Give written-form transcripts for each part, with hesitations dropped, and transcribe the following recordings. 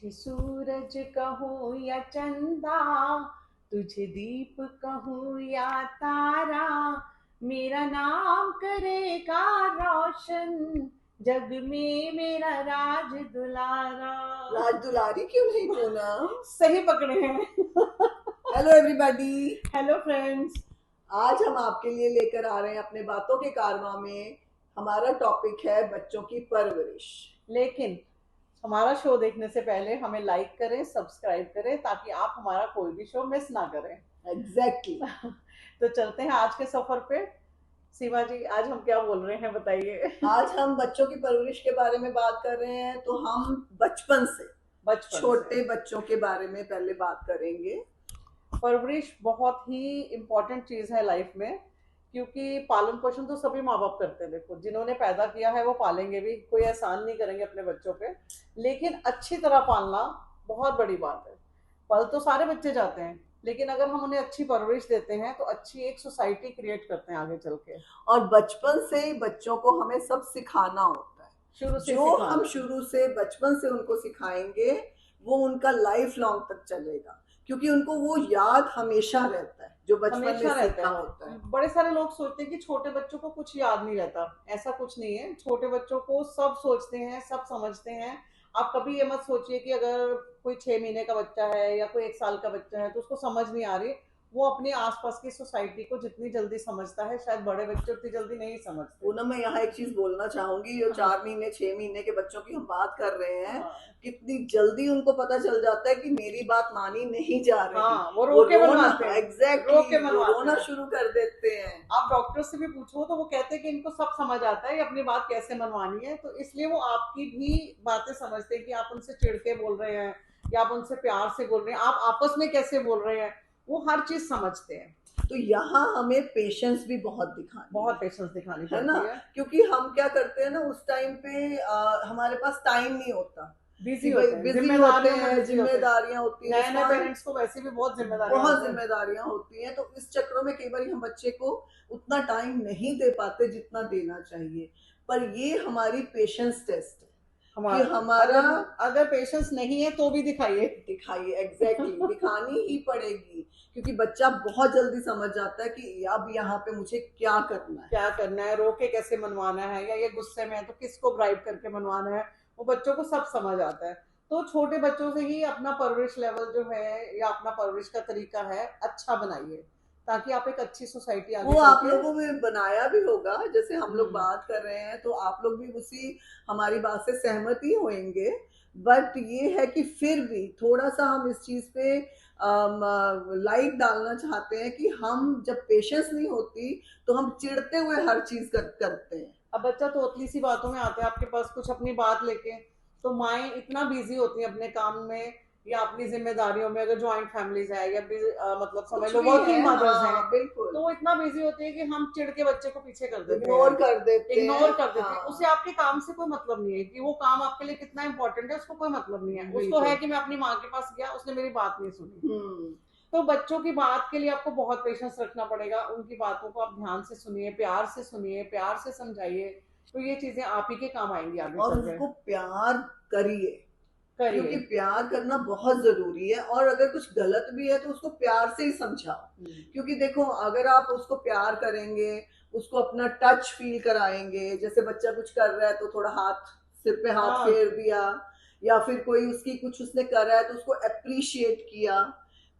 तुझे सूरज कहूँ या चंदा, तुझे दीप कहूँ या तारा, मेरा नाम करेगा रोशन, जग में मेरा राज दुलारा। राज दुलारी क्यों नहीं पूनम? सही पकड़े हैं। Hello everybody, hello friends. आज हम आपके लिए लेकर आ रहे हैं अपने बातों के कारवां में। हमारा टॉपिक है बच्चों की परवरिश। लेकिन हमारा शो देखने से पहले हमें लाइक करें, सब्सक्राइब करें, ताकि आप हमारा कोई भी शो मिस ना करें। एग्जैक्टली। तो चलते हैं आज के सफर पे। सीमा जी, आज हम क्या बोल रहे हैं बताइए। आज हम बच्चों की परवरिश के बारे में बात कर रहे हैं, तो हम बचपन से छोटे बच्चों के बारे में पहले बात करेंगे। परवरिश बहुत ही इम्पोर्टेंट चीज है लाइफ में, क्योंकि पालन पोषण तो सभी माँ बाप करते हैं। देखो, जिन्होंने पैदा किया है वो पालेंगे भी, कोई एहसान नहीं करेंगे अपने बच्चों पे, लेकिन अच्छी तरह पालना बहुत बड़ी बात है। पल तो सारे बच्चे जाते हैं, लेकिन अगर हम उन्हें अच्छी परवरिश देते हैं तो अच्छी एक सोसाइटी क्रिएट करते हैं आगे चल के। और बचपन से ही बच्चों को हमें सब सिखाना होता है। शुरू से जो हम शुरू से बचपन से उनको सिखाएंगे वो उनका लाइफ लॉन्ग तक चलेगा, क्योंकि उनको वो याद हमेशा रहता है जो बचपन में सीखा होता है। बड़े सारे लोग सोचते हैं कि छोटे बच्चों को कुछ याद नहीं रहता। ऐसा कुछ नहीं है। छोटे बच्चों को सब सोचते हैं, सब समझते हैं। आप कभी ये मत सोचिए कि अगर कोई 6 महीने का बच्चा है या कोई 1 साल का बच्चा है तो उसको समझ नहीं आ रही। वो अपने आसपास की सोसाइटी को जितनी जल्दी समझता है, शायद बड़े बच्चे उतनी जल्दी नहीं समझते। पूनम, मैं यहाँ एक चीज बोलना चाहूंगी, जो 4 महीने 6 महीने के बच्चों की हम बात कर रहे हैं, कितनी जल्दी उनको पता चल जाता है कि मेरी बात मानी नहीं जा रही। वो रो के मनवाते हैं। एग्जैक्टली, रोना शुरू कर देते हैं। आप डॉक्टर से भी पूछो तो वो कहते हैं कि इनको सब समझ आता है अपनी बात कैसे मनवानी है, तो इसलिए वो आपकी भी बातें समझते हैं कि आप उनसे चिढ़ के बोल रहे हैं या आप उनसे प्यार से बोल रहे हैं, आप आपस में कैसे बोल रहे हैं, वो हर चीज समझते हैं। तो यहाँ हमें पेशेंस भी बहुत पेशेंस दिखानी है ना, क्योंकि हम क्या करते हैं ना, उस टाइम पे हमारे पास टाइम नहीं होता, बिजी होते हैं, जिम्मेदारियां होती हैं। नए पेरेंट्स को वैसे भी बहुत जिम्मेदारियां होती हैं, तो इस चक्रों में कई बार हम बच्चे को उतना टाइम नहीं दे पाते जितना देना चाहिए। पर ये हमारी पेशेंस टेस्ट है कि हमारा अगर पेशेंस नहीं है तो भी दिखाइए। एग्जैक्टली। दिखानी ही पड़ेगी, क्योंकि बच्चा बहुत जल्दी समझ जाता है कि अब यहाँ पे मुझे क्या करना है, रोके कैसे मनवाना है, या ये गुस्से में है तो किसको ब्राइब करके मनवाना है, वो बच्चों को सब समझ आता है। तो छोटे बच्चों से ही अपना परवरिश लेवल जो है या अपना परवरिश का तरीका है अच्छा बनाइए, ताकि आप एक अच्छी सोसाइटी आगे। वो आप लोगों ने बनाया भी होगा, जैसे हम लोग बात कर रहे हैं, तो आप लोग भी उसी हमारी बात से सहमत ही होंगे। बट ये है कि फिर भी थोड़ा सा हम इस चीज पे लाइट डालना चाहते हैं कि हम जब पेशेंस नहीं होती तो हम चिढ़ते हुए हर चीज करते हैं। अब बच्चा तो उतनी सी बातों में आता है आपके पास कुछ अपनी बात लेके, तो माएँ इतना बिजी होती हैं अपने काम में या अपनी जिम्मेदारियों में, अगर ज्वाइंट फैमिलीज है या मतलब समझ लो वर्किंग मदर्स हैं, बिल्कुल, तो वो इतना बिजी होती है कि हम चिढ़ के बच्चे को पीछे कर देते हैं, इग्नोर कर देते हैं। उसे आपके काम से कोई मतलब नहीं है कि वो काम आपके लिए कितना इंपॉर्टेंट है, उसको कोई मतलब नहीं है। उसको है कि मैं अपनी माँ के पास गया, उसने मेरी बात नहीं सुनी। तो बच्चों की बात के लिए आपको बहुत पेशेंस रखना पड़ेगा। उनकी बातों को आप ध्यान से सुनिए, प्यार से समझाइए, तो ये चीजें आप ही के काम आएंगी आगे। और उसको प्यार करिए, क्योंकि प्यार करना बहुत जरूरी है। और अगर कुछ गलत भी है तो उसको प्यार से ही समझाओ, क्योंकि देखो, अगर आप उसको प्यार करेंगे, उसको अपना टच फील कराएंगे, जैसे बच्चा कुछ कर रहा है तो थोड़ा हाथ, सिर पे हाथ फेर दिया, या फिर कोई उसकी कुछ उसने करा है तो उसको अप्रिशिएट किया,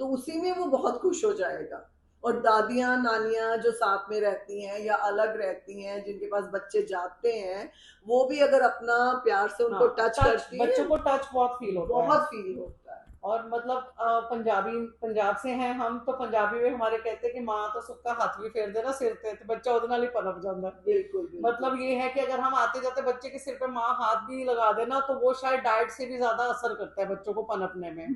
तो उसी में वो बहुत खुश हो जाएगा। और दादियां नानियां जो साथ में रहती हैं या अलग रहती हैं, जिनके पास बच्चे जाते हैं, वो भी अगर अपना प्यार से उनको टच करती है, बच्चों को टच बहुत फील होता है। और मतलब पंजाब से हैं हम, तो पंजाबी में हमारे कहते हैं कि माँ तो सुक्का हाथ भी फेर देना सिर पे, तो बच्चा उधर नाल ही पनप जाता है। बिल्कुल। मतलब ये है कि अगर हम आते जाते बच्चे के सिर पे माँ हाथ भी लगा देना, तो वो शायद डाइट से भी ज्यादा असर करता है बच्चों को पनपने में।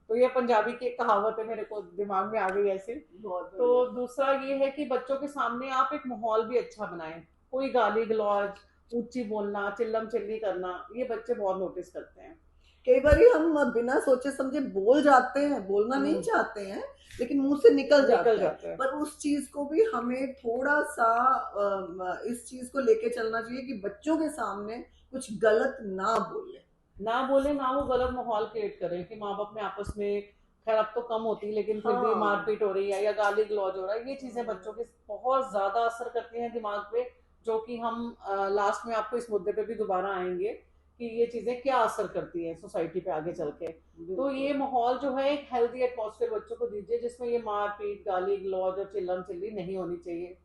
तो ये पंजाबी की एक कहावत है, मेरे को दिमाग में आ गई ऐसे। तो दूसरा ये है कि बच्चों के सामने आप एक माहौल भी अच्छा बनाएं। कोई गाली गलौज, ऊंची बोलना, चिल्लम चिल्ली करना, ये बच्चे बहुत नोटिस करते हैं। कई बार हम बिना सोचे समझे बोल जाते हैं, बोलना नहीं चाहते हैं, लेकिन मुंह से निकल जाता है। पर उस चीज को भी हमें थोड़ा सा इस चीज को लेके चलना चाहिए कि बच्चों के सामने कुछ गलत ना बोले। ना बोले ना वो गलत माहौल क्रिएट करें कि माँ बाप में आपस में, खैर अब तो कम होती है लेकिन फिर भी हाँ। मारपीट हो रही है या गाली गलौज हो रहा है, ये चीजें बच्चों के बहुत ज्यादा असर करती हैं दिमाग पे, जो कि हम लास्ट में आपको इस मुद्दे पे भी दोबारा आएंगे कि ये चीजें क्या असर करती हैं सोसाइटी पे आगे चल के। तो ये माहौल जो है एक हेल्दी एटमॉस्फेयर बच्चों को दीजिए जिसमें ये मारपीट गाली गलौज और चिल्लम चिल्ली नहीं होनी चाहिए।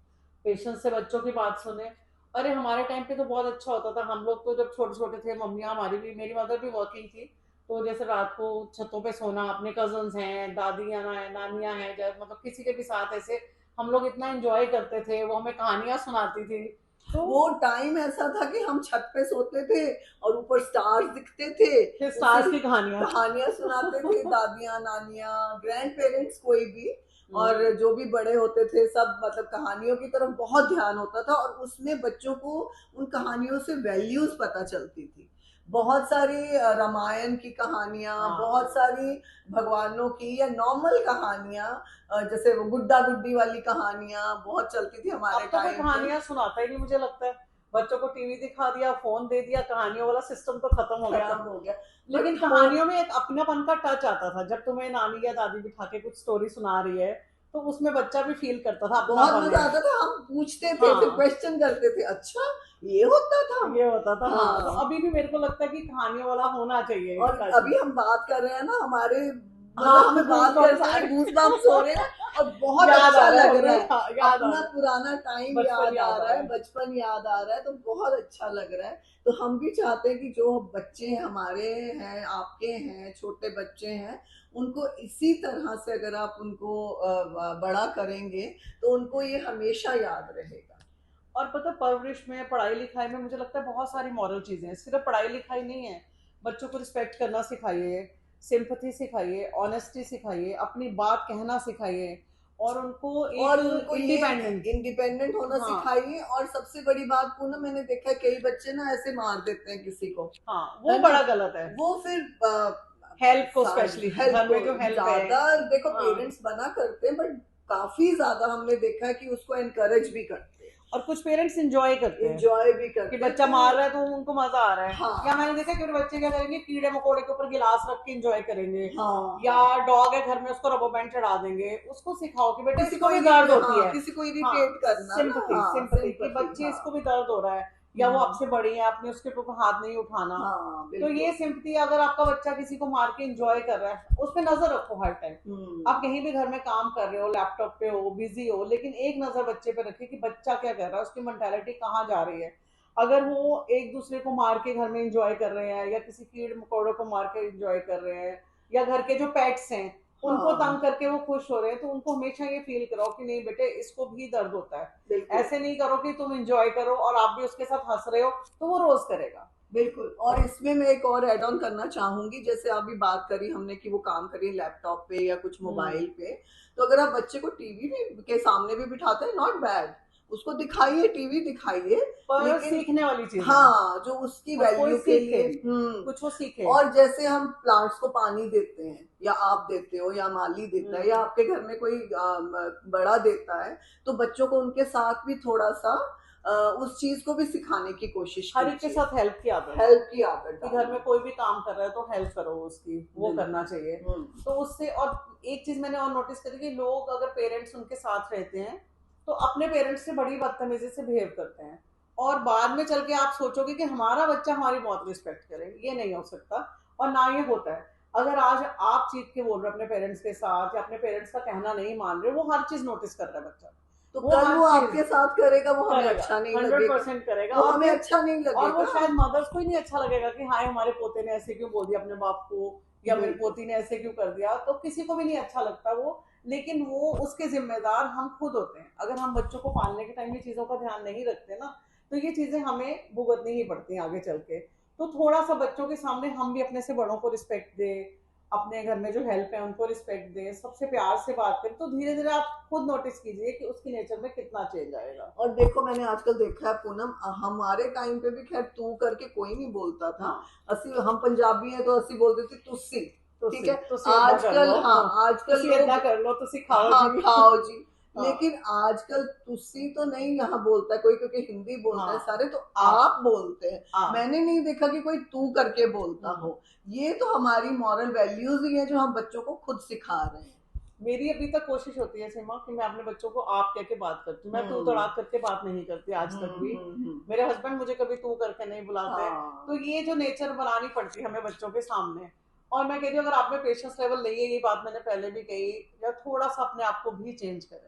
पेशेंस से बच्चों की बात सुने। अरे हमारे टाइम पे तो बहुत अच्छा होता था, हम लोग तो जब छोटे छोटे थे, मम्मियाँ हमारी भी, मेरी मदर भी वर्किंग थी, तो जैसे रात को छतों पे सोना, अपने कजन्स हैं, दादियाँ हैं, नानियाँ हैं, मतलब किसी के भी साथ ऐसे हम लोग इतना एंजॉय करते थे, वो हमें कहानियां सुनाती थी। तो वो टाइम ऐसा था कि हम छत पे सोते थे और ऊपर स्टार्स दिखते थे, स्टार्स की कहानियां कहानियां सुनाते थे दादियाँ नानियाँ ग्रैंड पेरेंट्स कोई भी, और जो भी बड़े होते थे सब, मतलब कहानियों की तरफ बहुत ध्यान होता था और उसमें बच्चों को उन कहानियों से वैल्यूज पता चलती थी। बहुत सारी रामायण की कहानियां, बहुत सारी भगवानों की या नॉर्मल कहानियां, जैसे वो गुड्डा गुड्डी वाली कहानियां बहुत चलती थी हमारे अब तो कोई टाइम पे। कहानियां सुनाता ही नहीं मुझे लगता है, बच्चों को टीवी दिखा दिया, फोन दे दिया, कहानियों वाला सिस्टम तो खत्म हो गया। खत्म हो गया। लेकिन बट कहानियों में एक अपनापन का टच आता था, जब तुम्हें नानी या दादी बिठा के कुछ स्टोरी सुना रही है तो उसमें बच्चा भी फील करता था बहुत अपनापन मजा है। आता था, हम पूछते थे फिर हाँ क्वेश्चन करते थे, अच्छा ये होता था। ये होता था। हाँ तो हाँ। अभी भी मेरे को लगता है कि कहानियों वाला होना चाहिए और इसका अभी हम बात कर रहे हैं ना, हमारे हाँ मतलब हमें बात करते आ हुए रहे गूज़बम्प्स हो रहे हैं और बहुत याद आ अच्छा रहा है लग रहा हमें, है। हाँ, याद आ अपना रहा है, पुराना टाइम बचपन याद आ रहा है, है। बचपन याद आ रहा है, तो बहुत अच्छा लग रहा है। तो हम भी चाहते हैं कि जो बच्चे हमारे हैं, आपके हैं, छोटे बच्चे हैं, उनको इसी तरह से अगर आप उनको बड़ा करेंगे तो उनको ये हमेशा याद रहेगा। और पता परवरिश में, पढ़ाई लिखाई में मुझे लगता है बहुत सारी मॉरल चीजें हैं, सिर्फ पढ़ाई लिखाई नहीं है। बच्चों को रिस्पेक्ट करना सिखाइए, सिंपथी सिखाइए, ऑनेस्टी सिखाइए, अपनी बात कहना सिखाइए, और उनको और एक उनको ये इंडिपेंडेंस। इंडिपेंडेंट होना हाँ सिखाइए। और सबसे बड़ी बात पूनम, मैंने देखा है कई बच्चे ना ऐसे मार देते हैं किसी को, हाँ वो है ना, बड़ा गलत है। वो फिर हेल्प को स्पेशली, हेल्प घर को में जो हेल्प है। ज्यादा देखो हाँ पेरेंट्स मना करते हैं, बट काफी ज्यादा हमने देखा है कि उसको एनकरेज भी करते हैं, और कुछ पेरेंट्स इंजॉय करते हैं इंजॉय भी कि करते हैं। बच्चा मार रहा है तो उनको मजा आ रहा है। हाँ या मैंने देखा कि बच्चे क्या करेंगे, कीड़े मकोड़े के ऊपर गिलास रख के एंजॉय करेंगे, हाँ या हाँ, डॉग है घर में उसको रबर बैंड चढ़ा देंगे। उसको सिखाओ कि बेटा किसी इसको को भी दर्द होती हाँ है। किसी को हाँ इरिटेट करना ना, सिंपथी, हाँ सिंपथी कि सिंपैथी, बच्चे हाँ। इसको भी दर्द हो रहा है, या वो आपसे बड़ी है, आपने उसके ऊपर हाथ नहीं उठाना। हाँ तो बिल्कुल। ये सिंपथी, अगर आपका बच्चा किसी को मार के एंजॉय कर रहा है उस पर नजर रखो हर टाइम। आप कहीं भी घर में काम कर रहे हो, लैपटॉप पे हो, बिजी हो, लेकिन एक नजर बच्चे पे रखिए कि बच्चा क्या कर रहा है, उसकी मेंटालिटी कहाँ जा रही है। अगर वो एक दूसरे को मार के घर में एंजॉय कर रहे हैं, या किसी कीड़ मकोड़ों को मार के एंजॉय कर रहे हैं, या घर के जो पेट्स हैं उनको हाँ तंग करके वो खुश हो रहे हैं, तो उनको हमेशा ये फील कराओ कि नहीं बेटे इसको भी दर्द होता है। बिल्कुल ऐसे नहीं करो कि तुम एंजॉय करो और आप भी उसके साथ हंस रहे हो, तो वो रोज करेगा। बिल्कुल। और इसमें मैं एक और ऐड ऑन करना चाहूंगी, जैसे अभी बात करी हमने कि वो काम करिए लैपटॉप पे या कुछ मोबाइल पे, तो अगर आप बच्चे को टीवी भी के सामने भी बिठाते हैं, नॉट बैड, उसको दिखाइए, टीवी दिखाइए, पर लेकिन सीखने वाली चीज है, हाँ जो उसकी और कोई वैल्यू के सीखे, लिए। कुछ वो सीखे। और जैसे हम प्लांट्स को पानी देते हैं, या आप देते हो, या माली देता है, या आपके घर में कोई बड़ा देता है, तो बच्चों को उनके साथ भी थोड़ा सा उस चीज को भी सिखाने की कोशिश हर एक के साथ हेल्प की आदत, हेल्प की आदत कि घर में कोई भी काम कर रहा है तो हेल्प करो उसकी, वो करना चाहिए। तो उससे, और एक चीज मैंने और नोटिस करी कि लोग अगर पेरेंट्स उनके साथ रहते हैं तो अपने पेरेंट्स से बड़ी बदतमीजी से बिहेव करते हैं, और बाद में चल के आप सोचोगे कि हमारा बच्चा हमारी बहुत रिस्पेक्ट करे, ये नहीं हो सकता। और ना ये होता है। अगर आज आप चीख के बोल रहे हो अपने पेरेंट्स के साथ, या अपने पेरेंट्स का कहना नहीं मान रहे, वो हर चीज नोटिस कर रहा है बच्चा, तो वो कल हर वो चीज आपके साथ करेगा, वो हमें करेगा, अच्छा नहीं 100% लगेगा, करेगा। वो और हमें फिर, अच्छा नहीं और वो लगेगा। शायद मदर्स को ही नहीं अच्छा लगेगा कि हाय हमारे पोते ने ऐसे क्यों बोल दिया अपने बाप को, या मेरी बिल्कुल पोती ने ऐसे क्यों कर दिया, तो किसी को भी नहीं अच्छा लगता वो। लेकिन वो उसके जिम्मेदार हम खुद होते हैं। अगर हम बच्चों को पालने के टाइम ये चीजों का ध्यान नहीं रखते ना, तो ये चीजें हमें भुगतनी ही पड़ती हैं आगे चल के। तो थोड़ा सा बच्चों के सामने हम भी अपने से बड़ों को रिस्पेक्ट दें, अपने घर में जो हेल्प है उनको रिस्पेक्ट दें, सबसे प्यार से बात करें, तो धीरे धीरे आप खुद नोटिस कीजिए कि उसकी नेचर में कितना चेंज आएगा। और देखो मैंने आजकल देखा है पूनम, हमारे टाइम पे भी खैर तू करके कोई नहीं बोलता था। हाँ असी हम पंजाबी हैं तो असी बोलते थे तुसी, ठीक है। ਤੁਸੀਂ ਏਦਾਂ ਕਰ आजकल ਲਓ, हाँ आजकल ਤੁਸੀਂ लोग ਏਦਾਂ ਕਰ ਲਓ, ਤੁਸੀਂ ਖਾਓ हाँ जी। खाओ जी, लेकिन आजकल तुसी तो नहीं यहाँ बोलता है कोई, क्योंकि हिंदी बोलते हैं सारे, तो आप बोलते हैं। मैंने नहीं देखा कि कोई तू करके बोलता हो। ये तो हमारी मॉरल वैल्यूज ही है जो हम बच्चों को खुद सिखा रहे हैं। मेरी अभी तक कोशिश होती है सीमा कि मैं अपने बच्चों को आप कह के बात करती हूँ, मैं तू तड़ाक करके बात नहीं करती आज तक भी। मेरे हस्बैंड मुझे कभी तू करके नहीं बुलाते। तो ये जो नेचर बनानी पड़ती है हमें बच्चों के सामने। और मैं कह रही हूँ अगर आप में पेशेंस लेवल नहीं है, ये बात मैंने पहले भी कही, या थोड़ा सा अपने आप को भी चेंज करें।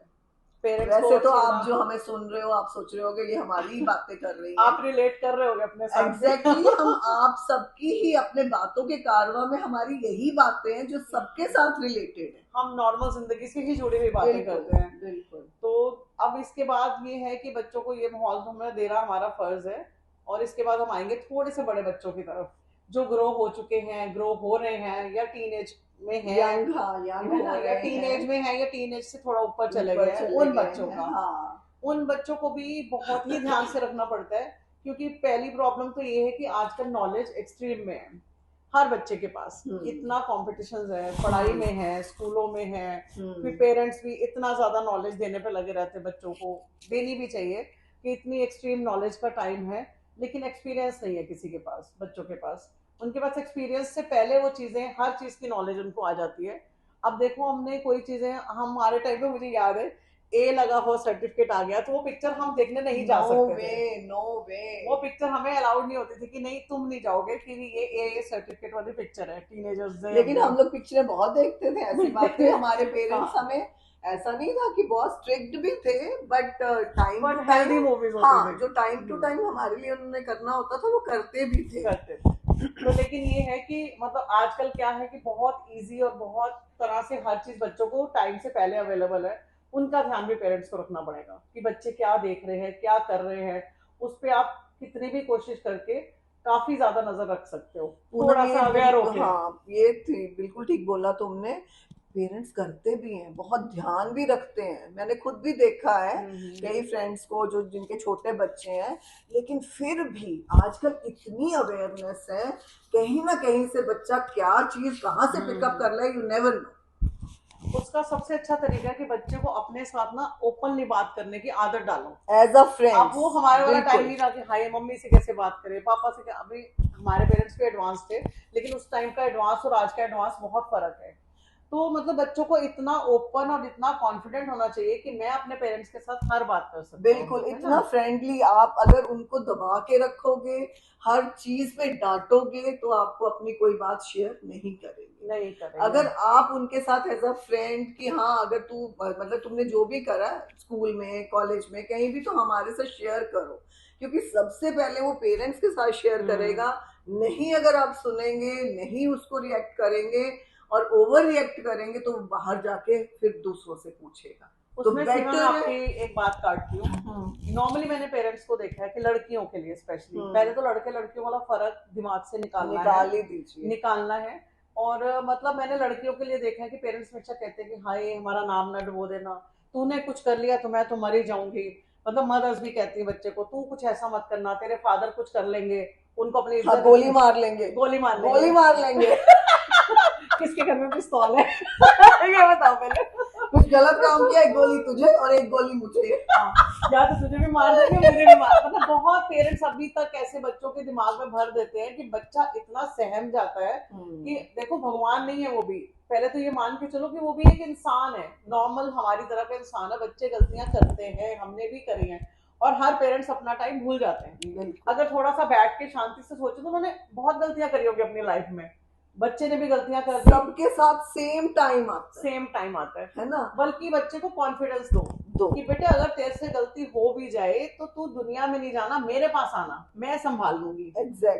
वैसे तो आप जो हमें सुन रहे हो, आप सोच रहे होगे ये हमारी ही बातें कर रही हैं। आप रिलेट कर रहे होगे अपने साथ। एग्जैक्टली हम आप सबकी ही अपने बातों के कारवा में हमारी यही बातें हैं जो सबके साथ रिलेटेड है। हम नॉर्मल जिंदगी से ही जुड़ी हुई बातें करते हैं। बिल्कुल। तो अब इसके बाद ये है कि बच्चों को ये माहौल हमें देना हमारा फर्ज है। और इसके बाद हम आएंगे थोड़े से बड़े बच्चों की तरफ, जो ग्रो हो चुके हैं, ग्रो हो रहे हैं, या टीनेज में है, या टीनेज में है, या टीनेज से थोड़ा ऊपर चले गए हैं, उन बच्चों का। उन बच्चों को भी बहुत ही ध्यान से रखना पड़ता है, क्योंकि पहली प्रॉब्लम तो ये है कि आजकल नॉलेज एक्सट्रीम में है हर बच्चे के पास। इतना कॉम्पिटिशन है, पढ़ाई में है, स्कूलों में है, फिर पेरेंट्स भी इतना ज्यादा नॉलेज देने पे लगे रहते हैं। बच्चों को देनी भी चाहिए कि इतनी एक्सट्रीम नॉलेज का टाइम है, लेकिन एक्सपीरियंस नहीं है किसी के पास, बच्चों के पास। उनके पास एक्सपीरियंस से पहले वो चीजें, हर चीज की नॉलेज उनको आ जाती है। अब देखो हमने कोई चीजें, हमारे टाइम पे मुझे याद है ए लगा हो सर्टिफिकेट आ गया, तो वो पिक्चर हम देखने नहीं जा सकते थे। नो वे। वो पिक्चर हमें अलाउड नहीं होती थी कि नहीं तुम नहीं जाओगे, कि ये ए सर्टिफिकेट वाली पिक्चर है टीनेजर्स से। लेकिन हम लोग पिक्चरें बहुत देखते थे, ऐसी बात है। हमारे पेरेंट्स हमें ऐसा नहीं था कि बहुत स्ट्रिक्ट भी थे, but time to time movies होती थी, जो टाइम टू टाइम हमारे लिए उन्होंने करना होता था वो करते भी थे। तो लेकिन ये है कि मतलब आजकल क्या है कि बहुत इजी और बहुत तरह से हर चीज बच्चों को टाइम से पहले अवेलेबल है। उनका ध्यान भी पेरेंट्स को रखना पड़ेगा कि बच्चे क्या देख रहे हैं, क्या कर रहे हैं। उस पर आप कितनी भी कोशिश करके काफी ज्यादा नजर रख सकते हो, थोड़ा सा अवेयर होके। हाँ, ये थी बिल्कुल ठीक बोला तुमने। पेरेंट्स करते भी हैं, बहुत ध्यान भी रखते हैं। मैंने खुद भी देखा है कई फ्रेंड्स को जो जिनके छोटे बच्चे हैं, लेकिन फिर भी आजकल इतनी अवेयरनेस है, कहीं ना कहीं से बच्चा क्या चीज कहाँ से पिकअप कर ले, यू नेवर नो। उसका सबसे अच्छा तरीका है कि बच्चे को अपने साथ ना ओपनली बात करने की आदत डालो एज अ फ्रेंड। अब वो हमारे वाला टाइम नहीं रहा कि हाय मम्मी से कैसे बात करें, पापा से क्या। अभी हमारे पेरेंट्स भी एडवांस थे, लेकिन उस टाइम का एडवांस और आज का एडवांस बहुत फर्क है। तो मतलब बच्चों को इतना ओपन और इतना कॉन्फिडेंट होना चाहिए कि मैं अपने पेरेंट्स के साथ हर बात कर सकता हूँ। बिल्कुल, इतना फ्रेंडली। आप अगर उनको दबा के रखोगे, हर चीज पे डांटोगे, तो आपको अपनी कोई बात शेयर नहीं करेंगे। अगर आप उनके साथ एज अ फ्रेंड कि हाँ अगर तू मतलब तुमने जो भी करा स्कूल में, कॉलेज में, कहीं भी, तो हमारे साथ शेयर करो, क्योंकि सबसे पहले वो पेरेंट्स के साथ शेयर करेगा। नहीं अगर आप सुनेंगे, नहीं उसको रिएक्ट करेंगे और ओवर रिएक्ट करेंगे, तो बाहर जाके फिर दूसरों से पूछेगा। उसमें तो मैं आपकी एक बात काटती हूँ। नॉर्मली मैंने पेरेंट्स को देखा है कि लड़कियों के लिए स्पेशली, पहले तो लड़के लड़कियों वाला फर्क दिमाग से निकालना है। और मतलब मैंने लड़कियों के लिए देखा है कि पेरेंट्स हमेशा कहते हैं कि हाय हमारा नाम न डुबो देना, तूने कुछ कर लिया तो मैं तो मर ही जाऊंगी। मतलब मदर्स भी कहती है बच्चे को, तू कुछ ऐसा मत करना, तेरे फादर कुछ कर लेंगे, उनको अपनी इज्जत गोली मार लेंगे। किसके घर में पिस्तौल है ये बताओ पहले। कुछ गलत काम किया, एक गोली तुझे और एक गोली मुझे। या तो तुझे भी मार देंगे, मुझे भी मार। मतलब बहुत पेरेंट्स अभी तक ऐसे बच्चों के दिमाग में भर देते हैं कि बच्चा इतना सहम जाता है कि देखो भगवान नहीं है वो भी। पहले तो ये मान के चलो कि वो भी एक इंसान है, नॉर्मल हमारी तरह का इंसान है। बच्चे गलतियां करते हैं, हमने भी करी हैं, और हर पेरेंट्स अपना टाइम भूल जाते हैं। अगर थोड़ा सा बैठ के शांति से सोचो तो उन्होंने बहुत गलतियां करी होगी अपनी लाइफ में, बच्चे ने भी गलतियां कर दी। सबके साथ सेम टाइम आता है ना। बल्कि बच्चे को कॉन्फिडेंस दो कि बेटे अगर तेरे से गलती हो भी जाए तो तू दुनिया में नहीं जाना, मेरे पास आना, मैं संभाल लूंगी।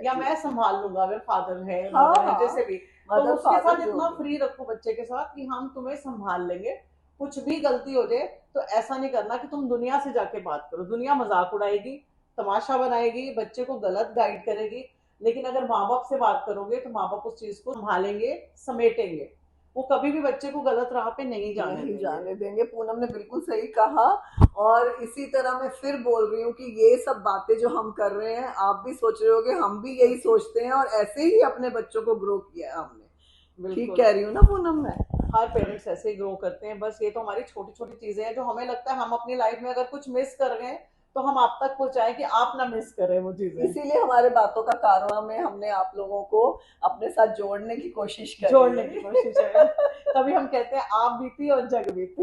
या मैं संभाल लूंगा अगर फादर है, मदर है, जैसे भी। तो उसके साथ इतना फ्री रखो बच्चे के साथ कि हम तुम्हें संभाल लेंगे, कुछ भी गलती हो जाए तो ऐसा नहीं करना कि तुम दुनिया से जाके बात करो। दुनिया मजाक उड़ाएगी, तमाशा बनाएगी, बच्चे को गलत गाइड करेगी। लेकिन अगर माँ बाप से बात करोगे तो माँ बाप उस चीज को संभालेंगे, समेटेंगे, वो कभी भी बच्चे को गलत राह पे नहीं जाने देंगे। पूनम ने बिल्कुल सही कहा। और इसी तरह मैं फिर बोल रही हूँ कि ये सब बातें जो हम कर रहे हैं, आप भी सोच रहे होगे, हम भी यही सोचते हैं और ऐसे ही अपने बच्चों को ग्रो किया है हमने। ठीक कह रही हूँ ना पूनम मैं? हर पेरेंट्स ऐसे ही ग्रो करते हैं। बस ये तो हमारी छोटी छोटी चीजें हैं जो हमें लगता है हम अपनी लाइफ में अगर कुछ मिस कर गए तो हम आप तक पहुंचाएं कि आप ना मिस करें वो चीजें। इसीलिए हमारे बातों का कारवां में हमने आप लोगों को अपने साथ जोड़ने की कोशिश करी जोड़ने की कोशिश है। तभी हम कहते हैं आप बीती और जग बीती।